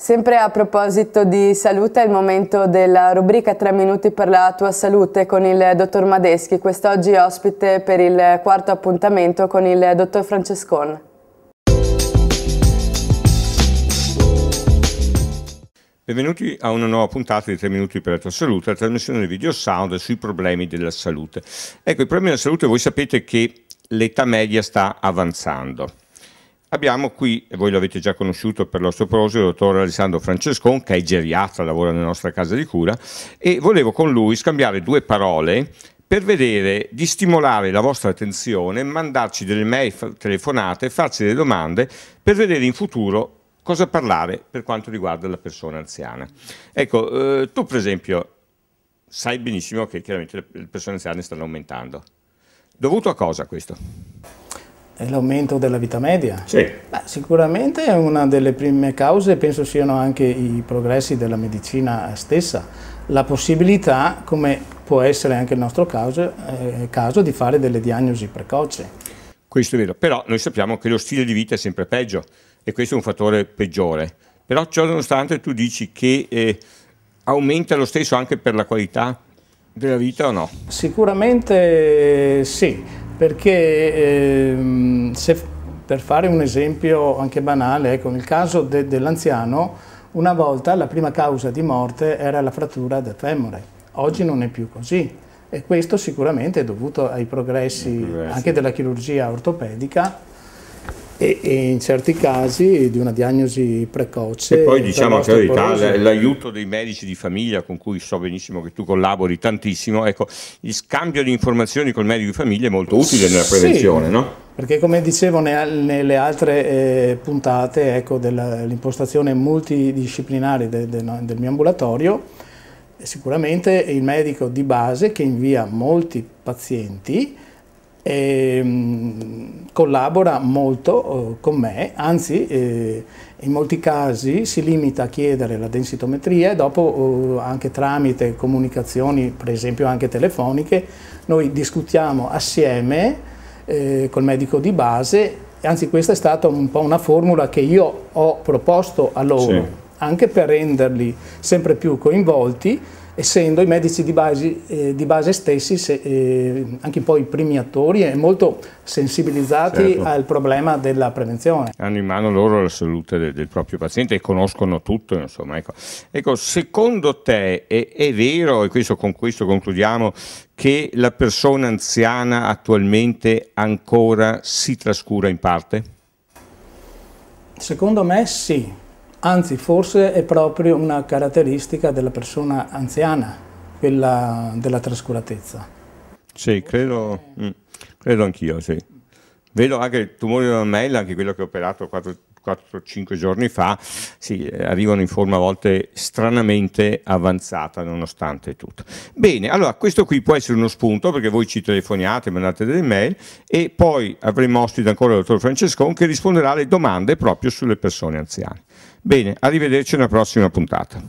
Sempre a proposito di salute, è il momento della rubrica 3 minuti per la tua salute con il dottor Madeschi, quest'oggi ospite per il quarto appuntamento con il dottor Francescon. Benvenuti a una nuova puntata di 3 minuti per la tua salute, la trasmissione del video sound sui problemi della salute. Ecco, i problemi della salute, voi sapete che l'età media sta avanzando. Abbiamo qui, e voi l'avete già conosciuto per l'osteoporosi, il dottor Alessandro Francescon, che è geriatra, lavora nella nostra casa di cura, e volevo con lui scambiare due parole per vedere di stimolare la vostra attenzione, mandarci delle mail, telefonate, farci delle domande per vedere in futuro cosa parlare per quanto riguarda la persona anziana. Ecco, tu per esempio sai benissimo che chiaramente le persone anziane stanno aumentando. Dovuto a cosa questo? L'aumento della vita media? Sì. Beh, sicuramente è una delle prime cause, penso siano anche i progressi della medicina stessa, la possibilità, come può essere anche il nostro caso, di fare delle diagnosi precoci. Questo è vero, però noi sappiamo che lo stile di vita è sempre peggio e questo è un fattore peggiore, però ciò nonostante tu dici che aumenta lo stesso anche per la qualità della vita o no? Sicuramente sì. Perché per fare un esempio anche banale, ecco, nel caso dell'anziano, una volta la prima causa di morte era la frattura del femore, oggi non è più così e questo sicuramente è dovuto ai progressi anche della chirurgia ortopedica e in certi casi di una diagnosi precoce. E poi diciamo la verità, l'aiuto dei medici di famiglia con cui so benissimo che tu collabori tantissimo, ecco, il scambio di informazioni col medico di famiglia è molto utile nella prevenzione, sì, no? Perché come dicevo nelle altre puntate, ecco, dell'impostazione multidisciplinare del mio ambulatorio, sicuramente il medico di base che invia molti pazienti collabora molto con me, anzi in molti casi si limita a chiedere la densitometria e dopo anche tramite comunicazioni, per esempio anche telefoniche, noi discutiamo assieme col medico di base, anzi questa è stata un po' una formula che io ho proposto a loro, sì, anche per renderli sempre più coinvolti, essendo i medici di base stessi, anche poi i primi attori, e molto sensibilizzati, certo, al problema della prevenzione. Hanno in mano loro la salute del proprio paziente e conoscono tutto, insomma. Ecco, secondo te è vero, e con questo concludiamo, che la persona anziana attualmente ancora si trascura in parte? Secondo me sì. Anzi, forse è proprio una caratteristica della persona anziana, quella della trascuratezza. Sì, credo anch'io, sì. Vedo anche il tumore della mammella, anche quello che ho operato 4-5 giorni fa, sì, arrivano in forma a volte stranamente avanzata nonostante tutto. Bene, allora questo qui può essere uno spunto perché voi ci telefoniate, mandate delle mail e poi avremo ospite ancora il dottor Francescon che risponderà alle domande proprio sulle persone anziane. Bene, arrivederci alla prossima puntata.